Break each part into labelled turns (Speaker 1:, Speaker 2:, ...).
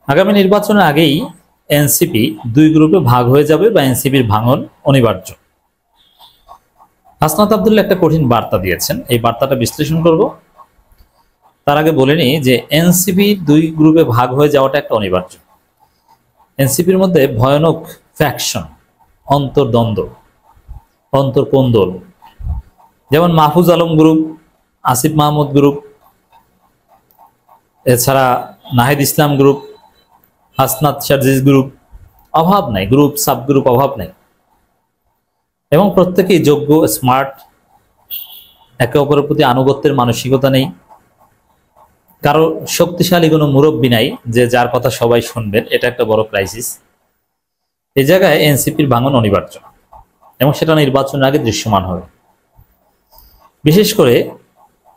Speaker 1: আগামী নির্বাচনের আগেই এনসিপি দুই গ্রুপে ভাগ হয়ে যাবে বা এনসিপির ভাঙন অনিবার্য। হাসনাত আব্দুল্লাহ একটা কঠিন বার্তা দিয়েছেন, এই বার্তাটা বিশ্লেষণ করব। তার আগে বলে নিই যে এনসিপি দুই গ্রুপে ভাগ হয়ে যাওয়াটা একটা অনিবার্য। এনসিপির মধ্যে ভয়ানক ফ্যাকশন, অন্তর্দ্বন্দ্ব, অন্তর্কোন্দল, যেমন মাহফুজ আলম গ্রুপ, আসিফ মাহমুদ গ্রুপ, এছাড়া নাহিদ ইসলাম গ্রুপ, হাসনাত শারজিজ গ্রুপ, অভাব নাই, গ্রুপ সাব গ্রুপ অভাব নাই, এবং প্রত্যেকেই যোগ্য, স্মার্ট, একে অপরের প্রতি আনুগত্যের মানসিকতা নেই, কারো শক্তিশালী কোনো মুরব্বী নাই যে যার কথা সবাই শুনবেন, এটা একটা বড় ক্রাইসিস। এই জায়গায় এনসিপির ভাঙন অনিবার্য এবং সেটা নির্বাচনের আগে দৃশ্যমান হবে। বিশেষ করে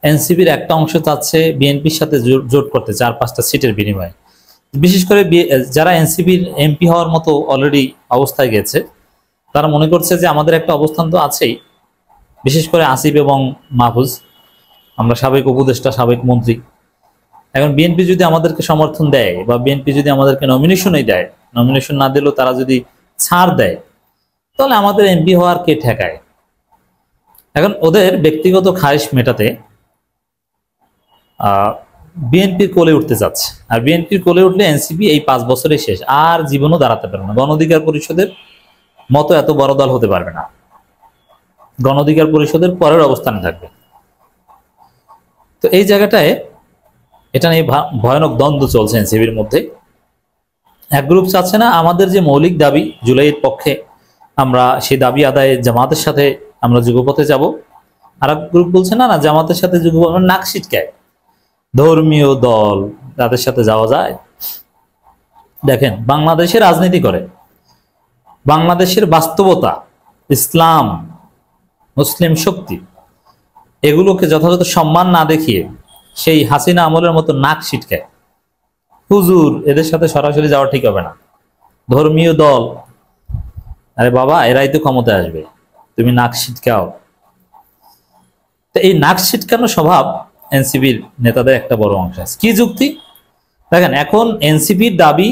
Speaker 1: এনসিপির একটা অংশ চাচ্ছে বিএনপির সাথে জোট করতে 4-5টা সিটের বিনিময়ে। বিশেষ করে যারা এনসিপির এমপি হওয়ার মতো অলরেডি অবস্থায় গেছে, তারা মনে করছে যে আমাদের একটা অবস্থান তো আছেই, বিশেষ করে আসিফ এবং মাহফুজ, আমরা সাবেক উপদেষ্টা, সাবেক মন্ত্রী। এখন বিএনপি যদি আমাদেরকে সমর্থন দেয় বা বিএনপি যদি আমাদেরকে নমিনেশনই দেয়, নমিনেশন না দিলেও তারা যদি ছাড় দেয়, তাহলে আমাদের এমপি হওয়ার কে ঠেকায়? এখন ওদের ব্যক্তিগত খায়েশ মেটাতে বিএনপির কোলে উঠতে যাচ্ছে, আর বিএনপির কোলে উঠলে এনসিপি এই 5 বছরে শেষ, আর জীবনও দাঁড়াতে পারবে না। গণ অধিকার পরিষদের মতো এত বড় দল হতে পারবে না, গণ অধিকার পরিষদের পরের অবস্থানে থাকবে। তো এই জায়গাটায় এটা নিয়ে ভয়ানক দ্বন্দ্ব চলছে এনসিপির মধ্যে। এক গ্রুপ চাচ্ছে না আমাদের যে মৌলিক দাবি জুলাইয়ের পক্ষে, আমরা সেই দাবি আদায়ে জামাতের সাথে আমরা যুগপথে যাব। আর এক গ্রুপ বলছে না, না, জামাতের সাথে যুগপথ নাক ছিটকায়, ধর্মীয় দল, তাদের সাথে যাওয়া যায়। দেখেন, বাংলাদেশে রাজনীতি করে, বাংলাদেশের বাস্তবতা, ইসলাম, মুসলিম শক্তি, এগুলোকে যথাযথ সম্মান না দেখিয়ে সেই হাসিনা আমলের মতো নাক ছিটকায়। হুজুর, এদের সাথে সরাসরি যাওয়া ঠিক হবে না। ধর্মীয় দল, আরে বাবা, এরাই তো ক্ষমতায় আসবে, তুমি নাক ছিটকাও। তো এই নাক ছিটকানো স্বভাব এনসিপির নেতাদের একটা বড় অংশ আছে। কি যুক্তি? দেখেন, এখন এনসিপির দাবি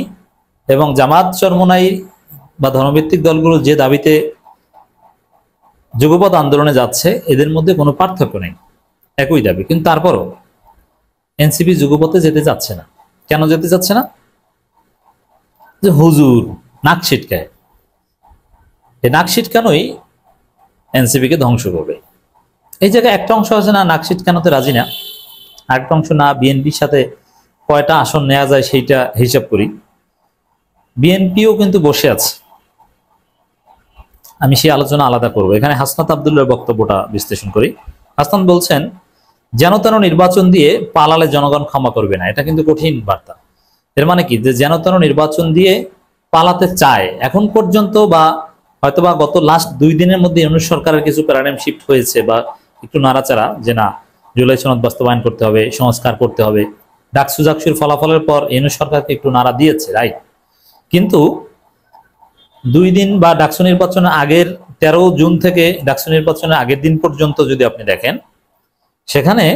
Speaker 1: এবং জামাত চরমোনাই বা ধর্মভিত্তিক দলগুলো যে দাবিতে যুগপৎ আন্দোলনে যাচ্ছে, এদের মধ্যে কোনো পার্থক্য নেই, একই দাবি। কিন্তু তারপরও এনসিপি যুগপথে যেতে যাচ্ছে না। কেন যেতে যাচ্ছে না? যে হুজুর নাক ছিটকায়। এই নাক ছিটকানোই এনসিপিকে ধ্বংস করবে। এই জায়গায় একটা অংশ আছে না, নাক ছিটকানোতে রাজি না, আরেকটা অংশ না, বিএনপির সাথে কয়টা আসন নেওয়া যায় সেইটা হিসাব করি। বিএনপিও কিন্তু বসে আছে, আমি সেই আলোচনা আলাদা করব। এখানে হাসনাত আব্দুল্লাহর বক্তব্যটা বিশ্লেষণ করি। হাসনাত বলছেন, যেন তেন নির্বাচন দিয়ে পালালে জনগণ ক্ষমা করবে না। এটা কিন্তু কঠিন বার্তা। এর মানে কি? যে যেন তেন নির্বাচন দিয়ে পালাতে চায়। এখন পর্যন্ত বা হয়তোবা গত লাস্ট 2 দিনের মধ্যে ইউনূস সরকারের কিছু প্যারাডাইম শিফট হয়েছে বা একটু নাড়াচাড়া, যে না, জুলাই সনদ বাস্তবায়ন করতে হবে, সংস্কার করতে হবে। ডাকসুর ফলাফলের পর ইউনূস সরকারকে একটু নাড়া দিয়েছে, রাইট। কিন্তু 2 দিন বা ডাকসু নির্বাচনের আগের 13 জুন থেকে ডাকসু নির্বাচনের আগের দিন পর্যন্ত যদি আপনি দেখেন, সেখানে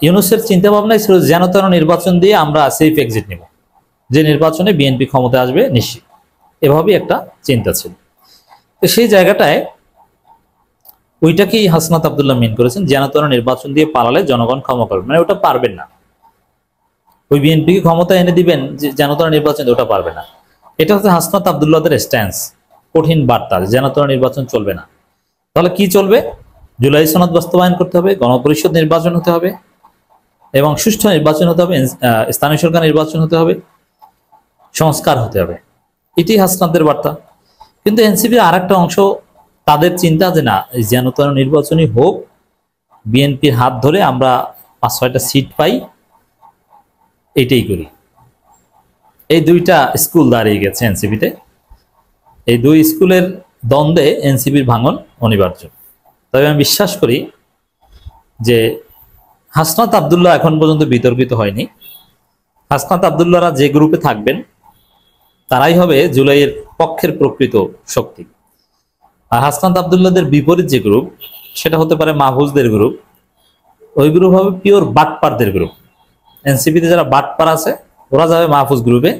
Speaker 1: ইউনূসের চিন্তা ভাবনাই ছিল যেন তেন নির্বাচন দিয়ে আমরা সেফ এক্সিট নেব, যে নির্বাচনে বিএনপি ক্ষমতায় আসবে নিশ্চিত, এভাবেই একটা চিন্তা ছিল। তো সেই জায়গাটায় ওইটাকেই হাসনাত আব্দুল্লাহ মিন করেছেন, যেন তেন নির্বাচন দিয়ে পালালে জনগণ ক্ষমা করবে, মানে ওটা পারবেন না। ওই বিএনপিকে ক্ষমতা এনে দিবেন যে যেন তেন নির্বাচন, ওটা পারবে না। এটা হচ্ছে হাসনাত আব্দুল্লাহদের স্ট্যান্স, কঠিন বার্তা, যেন তেন নির্বাচন চলবে না। তাহলে কি চলবে? জুলাই সনদ বাস্তবায়ন করতে হবে, গণপরিষদ নির্বাচন হতে হবে এবং সুষ্ঠু নির্বাচন হতে হবে, স্থানীয় সরকার নির্বাচন হতে হবে, সংস্কার হতে হবে। এটি হাসনাতদের বার্তা। কিন্তু এনসিপির আর একটা অংশ, তাদের চিন্তা যে না, যেন তেন নির্বাচনই হোক, বিএনপির হাত ধরে আমরা 5-6টা সিট পাই, এইটাই করি। এই দুইটা স্কুল দাঁড়িয়ে গেছে এনসিপিতে। এই দুই স্কুলের দ্বন্দ্বে এনসিপির ভাঙন অনিবার্য। তবে আমি বিশ্বাস করি যে হাসনাত আব্দুল্লাহ এখন পর্যন্ত বিতর্কিত হয়নি। হাসনাত আব্দুল্লাহরা যে গ্রুপে থাকবেন, তারাই হবে জুলাইয়ের পক্ষের প্রকৃত শক্তি। আর হাসনাত আব্দুল্লাহদের বিপরীত যে গ্রুপ, সেটা হতে পারে মাহফুজদের গ্রুপ, ওই গ্রুপ হবে পিওর বাটপারদের গ্রুপ। এনসিপিতে যারা বাটপার আছে, ওরা যাবে মাহফুজ গ্রুপে,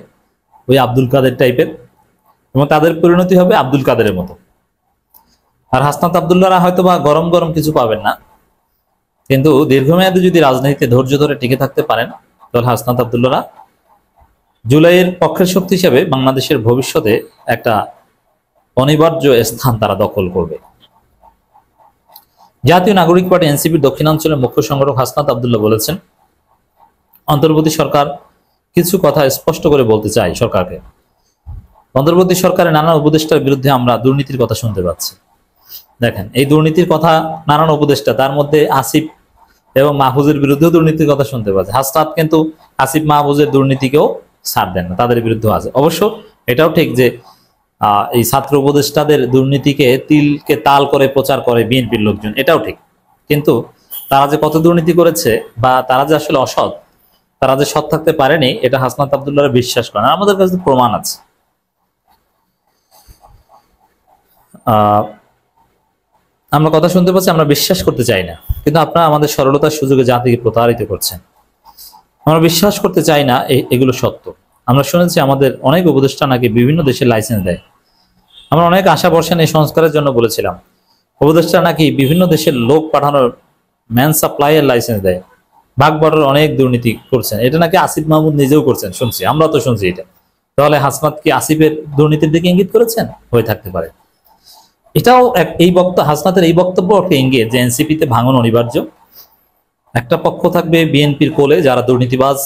Speaker 1: ওই আব্দুল কাদের টাইপের, এবং তাদের পরিণতি হবে আব্দুল কাদেরের মতো। আর হাসনাত আব্দুল্লাহরা হয়তো বা গরম গরম কিছু পাবেন না, কিন্তু দীর্ঘমেয়াদে যদি রাজনীতিতে ধৈর্য ধরে টিকে থাকতে পারেন, তাহলে হাসনাত আব্দুল্লাহরা জুলাইয়ের পক্ষের শক্তি হিসেবে বাংলাদেশের ভবিষ্যতে একটা অনিবার্য স্থান তারা দখল করবে। জাতীয় নাগরিক পার্টি এনসিপির দক্ষিণাঞ্চলের মুখ্য সংগঠক হাসনাত আব্দুল্লাহ বলেছেন, অন্তর্বর্তী সরকার কিছু কথা স্পষ্ট করে বলতে চাই সরকারকে। অন্তর্বর্তী সরকারের নানা উপদেষ্টার বিরুদ্ধে আমরা দুর্নীতির কথা শুনতে পাচ্ছি। দেখেন, এই দুর্নীতির কথা নানান উপদেষ্টা, তার মধ্যে আসিফ এবং মাহফুজের বিরুদ্ধেও দুর্নীতির কথা শুনতে পাচ্ছি। হাসনাত কিন্তু আসিফ মাহফুজের দুর্নীতিকেও ছাড় দেন না, তাদের বিরুদ্ধেও আছে। অবশ্য এটাও ঠিক যে এই ছাত্র উপদেষ্টাদের দুর্নীতিকে তিলকে তাল করে প্রচার করে বিএনপির লোকজন, এটাও ঠিক। কিন্তু তারা যে কত দুর্নীতি করেছে বা তারা যে আসলে অসৎ, তারা যে সৎ থাকতে পারেনি, এটা হাসনাত আব্দুল্লাহরা বিশ্বাস করেন। আমাদের কাছে প্রমাণ আছে। আমরা কথা শুনতে পাচ্ছি, আমরা বিশ্বাস করতে চাই না, কিন্তু আপনারা আমাদের সরলতার সুযোগে জাতিকে প্রতারিত করছেন। আমরা বিশ্বাস করতে চাই না এগুলো সত্য। আমরা শুনেছি আমাদের অনেক উপদেষ্টা নাকি বিভিন্ন দেশের লাইসেন্স দেয়। আমরা অনেক আশা ভরসা নিয়ে সংস্কারের জন্য বলেছিলাম, উপদেষ্টা নাকি বিভিন্ন দেশের লোক পাঠানোর ম্যান সাপ্লাইয়ের লাইসেন্স দেয়, ভাগ বাটোয়ারার অনেক দুর্নীতি করছেন। এটা নাকি আসিফ মাহমুদ নিজেও করছেন, শুনছি, আমরা তো শুনছি এটা। তাহলে হাসনাত কি আসিফের দুর্নীতির দিকে ইঙ্গিত করেছেন? হয়ে থাকতে পারে। এটাও এই হাসনাতের এই বক্তব্য একটা ইঙ্গিত যে এনসিপিতে ভাঙন অনিবার্য। একটা পক্ষ থাকবে বিএনপির কোলে, যারা দুর্নীতিবাজ,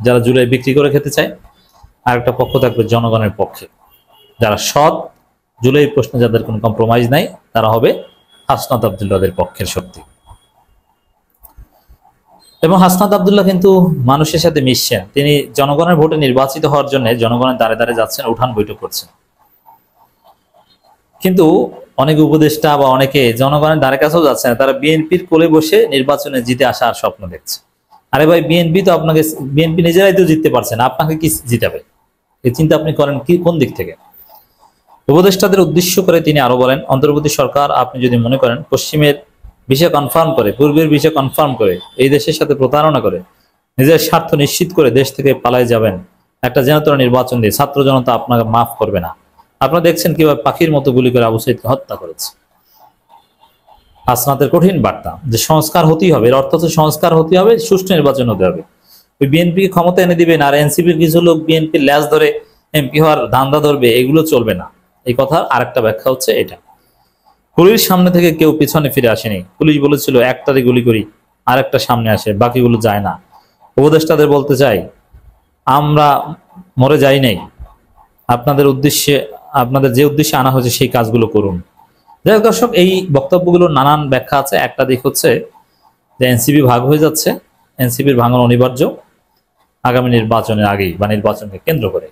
Speaker 1: যারা জুলাই বিক্রি করে খেতে চায়, আর একটা পক্ষ থাকবে জনগণের পক্ষে, যারা সৎ, জুলাই প্রশ্নে যাদের কোনো কম্প্রোমাইজ নাই, তারা হবে হাসনাত আব্দুল্লাহদের পক্ষের শক্তি। এবং হাসনাত আব্দুল্লাহ কিন্তু মানুষের সাথে মিশছেন। তিনি জনগণের ভোটে নির্বাচিত হওয়ার জন্য জনগণের দ্বারে দ্বারে যাচ্ছেন, উঠান বৈঠক করছেন। কিন্তু অনেক উপদেষ্টা বা অনেকে জনগণের দ্বারে কাছেও যাচ্ছে না, তারা বিএনপির কোলে বসে নির্বাচনে জিতে আসার স্বপ্ন দেখছে। আরে ভাই, বিএনপি তো আপনাকে, বিএনপি নিজেরাই তো জিততে পারছে না, আপনাকে কি জিতাবে? এই চিন্তা আপনি করেন কি, কোন দিক থেকে? উপদেষ্টাদের উদ্দেশ্য করে তিনি আরো বলেন, অন্তর্বর্তী সরকার, আপনি যদি মনে করেন পশ্চিমের বিষয় কনফার্ম করে, পূর্বের বিষয় কনফার্ম করে, এই দেশের সাথে প্রতারণা করে, নিজের স্বার্থ নিশ্চিত করে দেশ থেকে পালায় যাবেন একটা জনতার নির্বাচন দিয়ে, ছাত্র জনতা আপনাকে মাফ করবে না। আপনারা দেখছেন কিভাবে পাখির মতো গুলি করে আবু সাইদকে হত্যা করেছে। হাসনাতের কঠিন বার্তা যে সংস্কার হতেই হবে, এর অর্থ হচ্ছে সংস্কার হতে হবে, সুষ্ঠু নির্বাচন হতে হবে। ওই বিএনপি ক্ষমতা এনে দিবেন আর এনসিপির কিছু লোক বিএনপির ল্যাজ ধরে এমপি হওয়ার ধান্দা ধরবে, এগুলো চলবে না। এই কথার আরেকটা ব্যাখ্যা হচ্ছে এটা, পুলিশ সামনে থেকে কেউ পিছনে ফিরে আসেনি। পুলিশ বলেছিল একটারে গুলি করি, আরেকটা সামনে আসে, বাকিগুলো যায় না। উপদেষ্টাদের বলতে চাই, আমরা মরে যাই নাই, আপনাদের উদ্দেশ্যে, আপনাদের যে উদ্দেশ্যে আনা হয়েছে সেই কাজগুলো করুন। যাই হোক দর্শক, এই বক্তব্যগুলোর নানান ব্যাখ্যা আছে। একটা দিক হচ্ছে যে এনসিপি ভাগ হয়ে যাচ্ছে, এনসিপির ভাঙন অনিবার্য আগামী নির্বাচনের আগেই বা নির্বাচনকে কেন্দ্র করে।